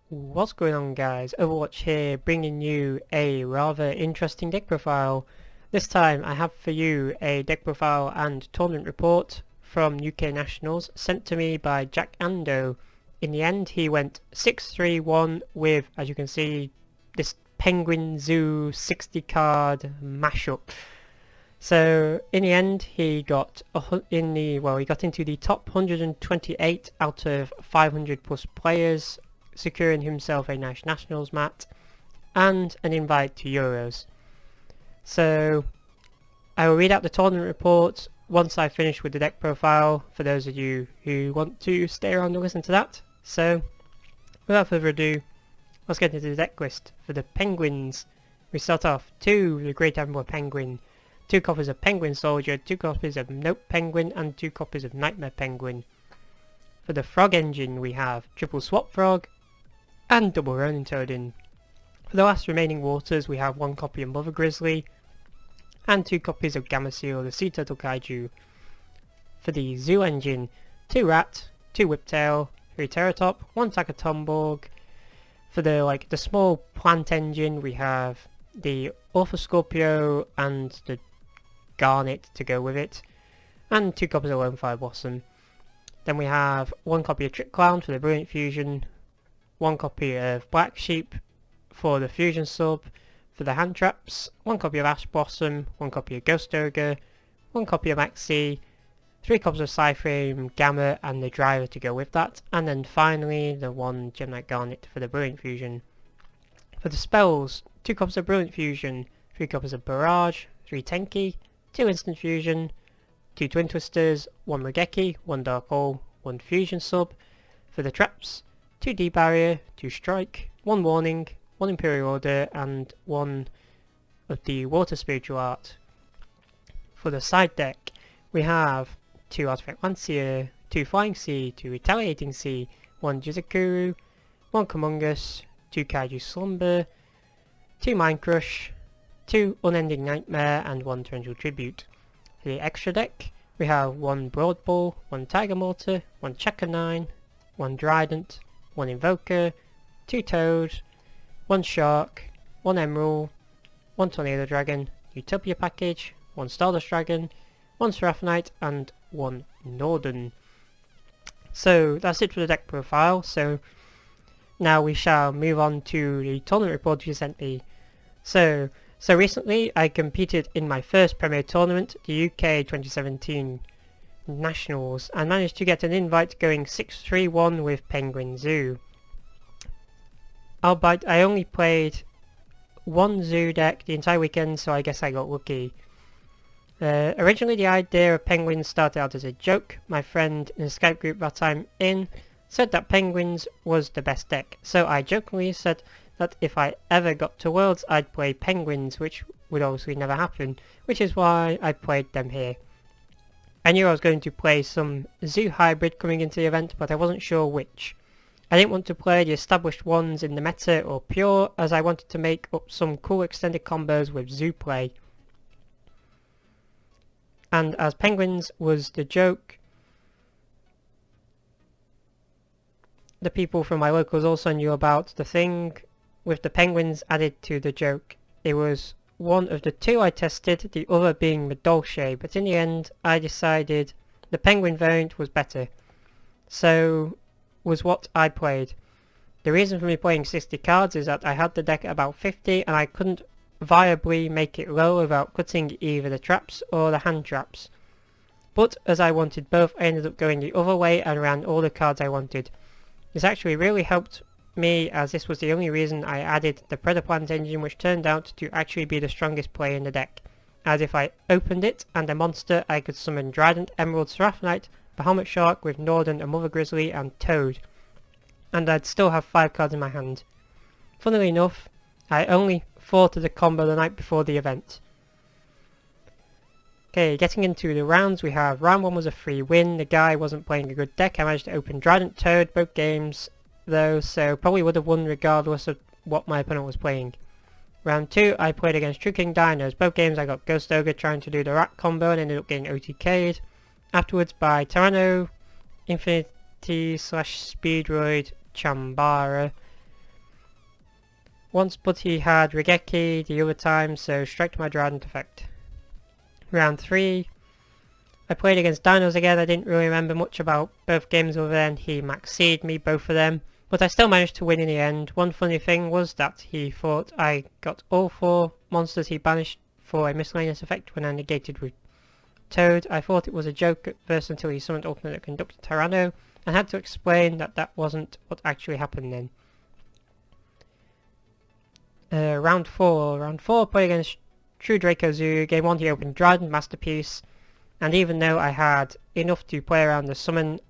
What's going on, guys? Overwatch here, bringing you a rather interesting deck profile. This time I have for you a deck profile and tournament report from UK Nationals sent to me by Jack Andow. In the end he went 6-3-1 with, as you can see, this Penguin Zoo 60 card mashup. So in the end he got he got into the top 128 out of 500 plus players, securing himself a nice Nationals mat and an invite to Euros. So I will read out the tournament report once I finish with the deck profile for those of you who want to stay around and listen to that. So without further ado, let's get into the deck list. For the Penguins, we start off 2 the Great Admiral Penguin, 2 copies of Penguin Soldier, 2 copies of Nope Penguin and 2 copies of Nightmare Penguin. For the Frog Engine we have Triple Swap Frog and Double Ronin Toadin. For the last remaining waters we have 1 copy of Mother Grizzly and 2 copies of Gamma Seal, the Sea Turtle Kaiju. For the Zoo Engine, 2 Rat, 2 Whiptail, 3 Terratop, 1 Takatomborg. For the small plant engine we have the Orthoscorpio and the Garnet to go with it, and 2 copies of Lone Fire Blossom. Then we have 1 copy of Trick Clown for the Brilliant Fusion, 1 copy of Black Sheep for the Fusion sub. For the Hand Traps, 1 copy of Ash Blossom, 1 copy of Ghost Ogre, 1 copy of Maxi, 3 copies of Psyframe, Gamma and the Driver to go with that, and then finally the 1 Gemnite Garnet for the Brilliant Fusion. For the spells, 2 copies of Brilliant Fusion, 3 copies of Barrage, 3 Tenki, 2 Instant Fusion, 2 Twin Twisters, 1 Mugeki, 1 Dark Hole, 1 Fusion sub. For the traps, 2 D-Barrier, 2 Strike, 1 Warning, 1 Imperial Order and 1 of the Water Spiritual Art. For the side deck, we have 2 Artifact Lancier, 2 Flying Sea, 2 Retaliating Sea, 1 Jizakuru, 1 Kumungus, 2 Kaiju Slumber, 2 Mind Crush, 2 Unending Nightmare and 1 Torrential Tribute. For the extra deck, we have 1 Broad Bull, 1 Tiger Mortar, 1 Checker 9, 1 Trident, 1 Invoker, 2 Toad, 1 Shark, 1 Emerald, 1 Tornado Dragon, Utopia Package, 1 Stardust Dragon, 1 Seraphinite and 1 Norden. So that's it for the deck profile. So now we shall move on to the tournament report you sent me. So recently I competed in my first Premier Tournament, the UK 2017 Nationals, and managed to get an invite going 6-3-1 with Penguin Zoo. Albeit I only played 1 Zoo deck the entire weekend, so I guess I got lucky. Originally the idea of Penguins started out as a joke. My friend in the Skype group that I'm in said that Penguins was the best deck, so I jokingly said that if I ever got to Worlds I'd play Penguins, which would obviously never happen, which is why I played them here. I knew I was going to play some Zoo hybrid coming into the event, but I wasn't sure which. I didn't want to play the established ones in the meta or pure, as I wanted to make up some cool extended combos with Zoo play. And as Penguins was the joke, the people from my locals also knew about the thing with the Penguins added to the joke. It was one of the 2 I tested, the other being the Dolce, but in the end I decided the Penguin variant was better. So was what I played. The reason for me playing 60 cards is that I had the deck at about 50 and I couldn't viably make it low without cutting either the traps or the hand traps. But as I wanted both, I ended up going the other way and ran all the cards I wanted. This actually really helped me, as this was the only reason I added the Predaplant engine, which turned out to actually be the strongest player in the deck, as if I opened it and a monster I could summon Trident, Emerald, Seraphinite, Bahamut Shark with Norden, a Mother Grizzly and Toad, and I'd still have 5 cards in my hand. Funnily enough, I only thought of the combo the night before the event. Okay, getting into the rounds, we have round 1 was a free win. The guy wasn't playing a good deck. I managed to open Trident, Toad both games though, so probably would have won regardless of what my opponent was playing. Round 2 I played against True King Dinos. Both games I got Ghost Ogre trying to do the rat combo and ended up getting OTK'd. Afterwards by Tyranno, Infinity / Speedroid, Chambara. once, but he had Regeki the other time, so strike to my Trident effect. Round 3, I played against Dinos again. I didn't really remember much about both games other than he max-C'd me, both of them. But I still managed to win in the end. One funny thing was that he thought I got all 4 monsters he banished for a miscellaneous effect when I negated with Toad. I thought it was a joke at first until he summoned Ultimate Conductor Tyranno and had to explain that that wasn't what actually happened then. Round 4. Round 4, played against True Draco Zoo. Game 1 he opened Trident Masterpiece, and even though I had enough to play around the summon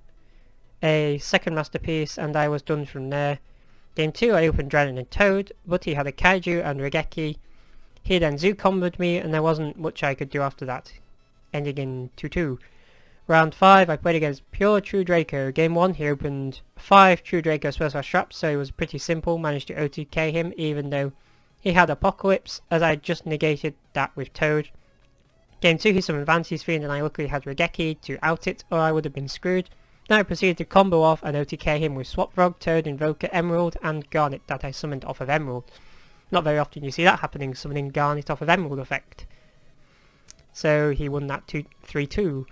a second Masterpiece and I was done from there. Game 2 I opened Trident and Toad, but he had a Kaiju and Regeki. He then Zoo comboed me and there wasn't much I could do after that, ending in 2-2. Round 5 I played against Pure True Draco. Game 1 he opened 5 True Draco Special Traps, so it was pretty simple, managed to OTK him even though he had Apocalypse, as I just negated that with Toad. Game 2 he summoned Vanty's Fiend and I luckily had Regeki to out it or I would have been screwed. Then I proceeded to combo off and OTK him with Swap Frog, Toad, Invoker, Emerald and Garnet that I summoned off of Emerald. Not very often you see that happening, summoning Garnet off of Emerald effect. So he won that 3-2.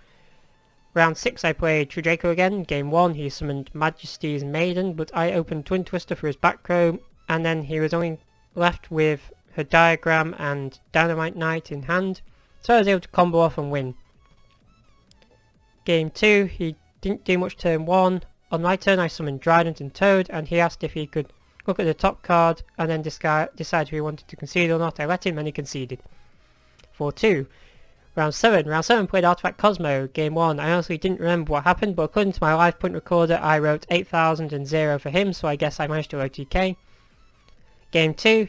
Round 6 I played True Draco again. Game 1 he summoned Majesty's Maiden, but I opened Twin Twister for his back row and then he was only left with her Diagram and Dynamite Knight in hand, so I was able to combo off and win. Game 2 he didn't do much turn 1. On my turn I summoned Trident and Toad and he asked if he could look at the top card and then decide if he wanted to concede or not. I let him and he conceded. 4-2. Round 7. Round 7 played Artifact Cosmo. Game 1 I honestly didn't remember what happened, but according to my live point recorder I wrote 8000 for him, so I guess I managed to OTK. Game 2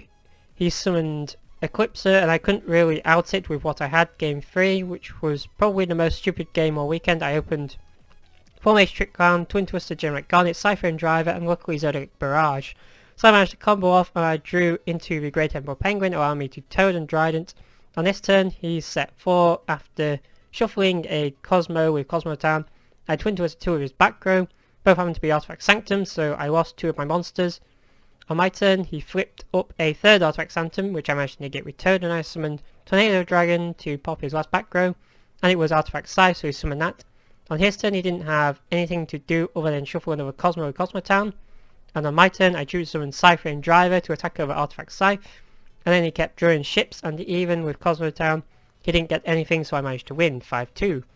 he summoned Eclipser and I couldn't really out it with what I had. Game 3, which was probably the most stupid game all weekend, I opened Formation Trick Clown, Twin Twister, Generate Garnet, Cypher and Driver and luckily Zoodiac Barrage. So I managed to combo off and I drew into the Great Emperor Penguin, allowing me to Toad and Trident. On this turn he set 4 after shuffling a Cosmo with Cosmo Town. I Twin Twisted 2 of his back row, both having to be Artifact Sanctum, so I lost 2 of my monsters. On my turn he flipped up a third Artifact Sanctum, which I managed to negate with Toad, and I summoned Tornado Dragon to pop his last back row, and it was Artifact Scythe, so he summoned that. On his turn he didn't have anything to do other than shuffle another Cosmo with Cosmo Town, and on my turn I chose to summon Cypher and Driver to attack over Artifact Scythe, and then he kept drawing ships, and even with Cosmo Town he didn't get anything, so I managed to win 5-2. I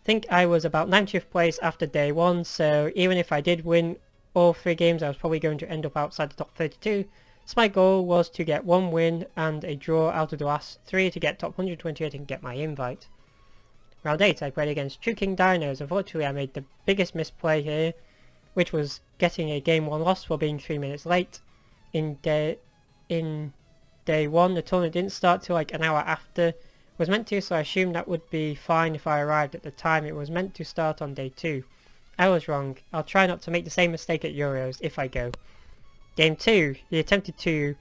think I was about 90th place after day 1, so even if I did win all 3 games I was probably going to end up outside the top 32, so my goal was to get 1 win and a draw out of the last 3 to get top 128 and get my invite. Round 8 I played against True King Dinos. Unfortunately I made the biggest misplay here, which was getting a game 1 loss for being 3 minutes late. In day 1 the tournament didn't start till like an hour after it was meant to, so I assumed that would be fine if I arrived at the time it was meant to start on day 2. I was wrong. I'll try not to make the same mistake at Euros if I go. Game 2 he attempted to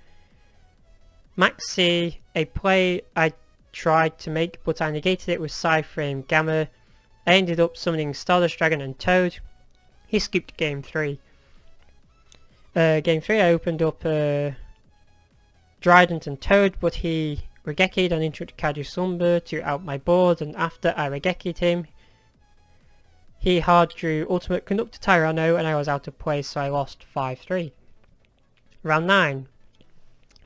maxi a play I tried to make, but I negated it with Psyframe Gamma. I ended up summoning Stardust Dragon and Toad. He skipped game 3. Game 3 I opened up Trident and Toad, but he Regeki'd and interrupted Kaiju Slumber to out my board, and after I Regeki'd him he hard drew Ultimate Conductor Tyranno and I was out of place, so I lost 5-3. Round 9.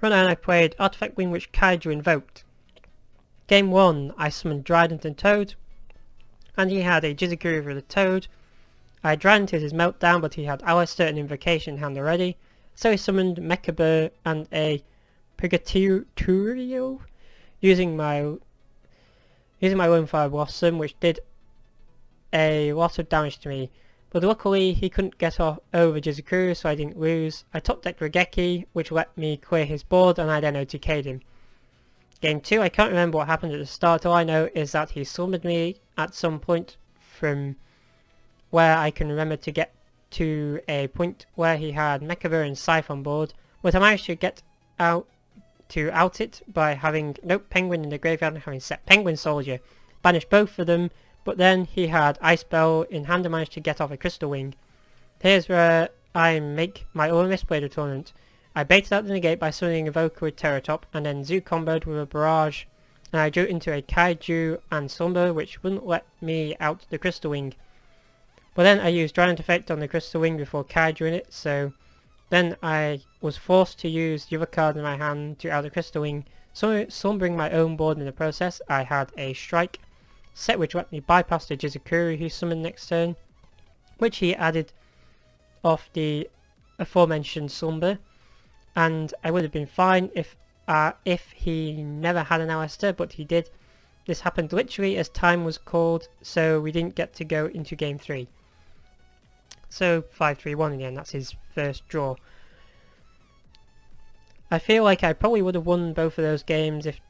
Round 9 I played Artifact Wing which Kaiju invoked. Game 1 I summoned Trident and Toad, and he had a Jizakuri for the Toad. I Tridented his Meltdown, but he had Alistair and Invocation in hand already, so he summoned Mechabur and a Purgatorio using my Lone Fire Blossom, which did a lot of damage to me, but luckily he couldn't get over Jizakuru, so I didn't lose. I top decked Regeki, which let me clear his board, and I then OTK'd him. Game 2 I can't remember what happened at the start. All I know is that he summoned me at some point from where I can remember to get to a point where he had Mechabur and Scythe on board, but I managed to get out it by having Penguin in the graveyard and having set Penguin Soldier, banished both of them, but then he had Ice Bell in hand and managed to get off a Crystal Wing. Here's where I make my own Mistblader tournament. I baited out the negate by summoning Evoker with Terratop, and then Zoo comboed with a Barrage, and I drew into a Kaiju and Slumber, which wouldn't let me out the Crystal Wing. But then I used Giant Effect on the Crystal Wing before Kaiju in it, so then I was forced to use the other card in my hand to out the Crystal Wing, slumbering my own board in the process. I had a Strike set which let me bypass the Jizukuru he summoned next turn, which he added off the aforementioned Slumber, and I would have been fine if he never had an Alistair, but he did. This happened literally as time was called, so we didn't get to go into game 3. So 5-3-1 in the end, that's his first draw. I feel like I probably would have won both of those games if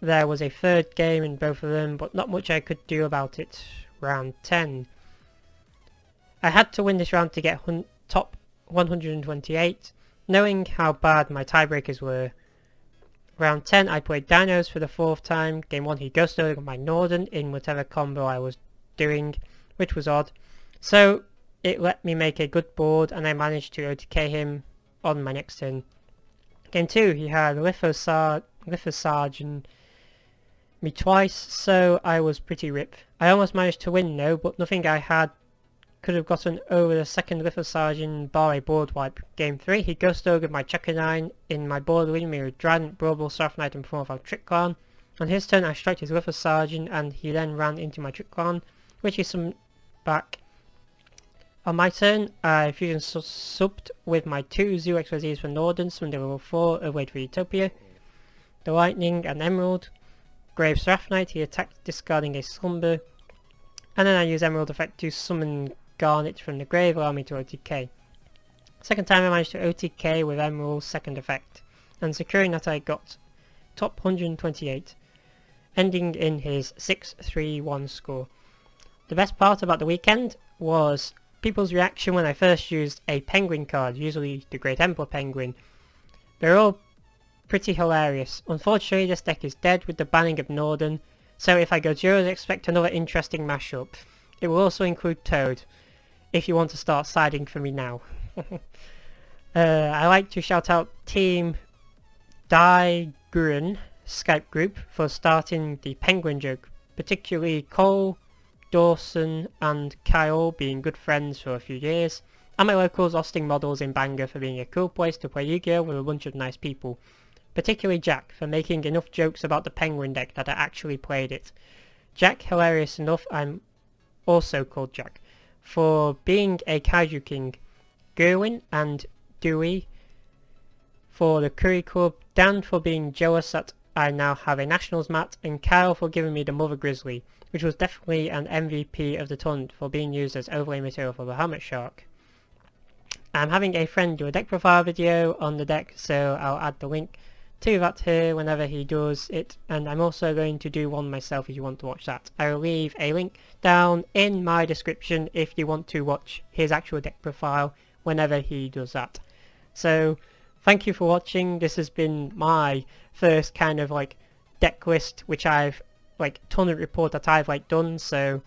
there was a third game in both of them, but not much I could do about it. Round 10. I had to win this round to get top 128, knowing how bad my tiebreakers were. Round 10 I played Dinos for the 4th time. Game 1 he ghosted my Norden in whatever combo I was doing, which was odd. So it let me make a good board and I managed to OTK him on my next turn. Game 2 he had Lithosarge and me twice, so I was pretty rip. I almost managed to win though, but nothing I had could have gotten over the second Lithosarge in bar a board wipe. Game 3 he Ghost Ogred my Chakanine in my board, leaving me with Trident, Broble, Soft Knight and Form Trick Clan. On his turn I striked his Lithosarge and he then ran into my Trick Clan, which he summoned back. On my turn, I fusion subbed with my 2 Zoo XYZs for Norden, summoned a level 4, Await for Utopia, the Lightning and Emerald. Grave Seraph Knight, he attacked discarding a Slumber, and then I use Emerald effect to summon Garnet from the grave, allow me to OTK. Second time I managed to OTK with Emerald's second effect, and securing that I got top 128, ending in his 6-3-1 score. The best part about the weekend was people's reaction when I first used a penguin card, usually the Great Emperor Penguin. They're all pretty hilarious. Unfortunately this deck is dead with the banning of Norden, so if I go Zeros expect another interesting mashup. It will also include Toad, if you want to start siding for me now. I like to shout out Team Daiguren Skype group for starting the penguin joke, particularly Cole, Dawson and Kyle being good friends for a few years, and my locals Austin Models in Bangor for being a cool place to play Yugioh with a bunch of nice people. Particularly Jack for making enough jokes about the penguin deck that I actually played it. Jack, hilarious enough, I'm also called Jack, for being a Kaiju King. Gerwin and Dewey for the Curry Club, Dan for being jealous that I now have a Nationals mat, and Kyle for giving me the Mother Grizzly, which was definitely an MVP of the tournament for being used as overlay material for the Helmet Shark. I'm having a friend do a deck profile video on the deck, so I'll add the link to that here whenever he does it, and I'm also going to do one myself if you want to watch that. I will leave a link down in my description if you want to watch his actual deck profile whenever he does that. So thank you for watching. This has been my first kind of like deck list which I've like tournament report that I've like done, so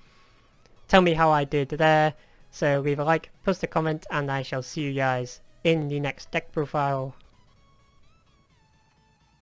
tell me how I did there. So leave a like, post a comment, and I shall see you guys in the next deck profile.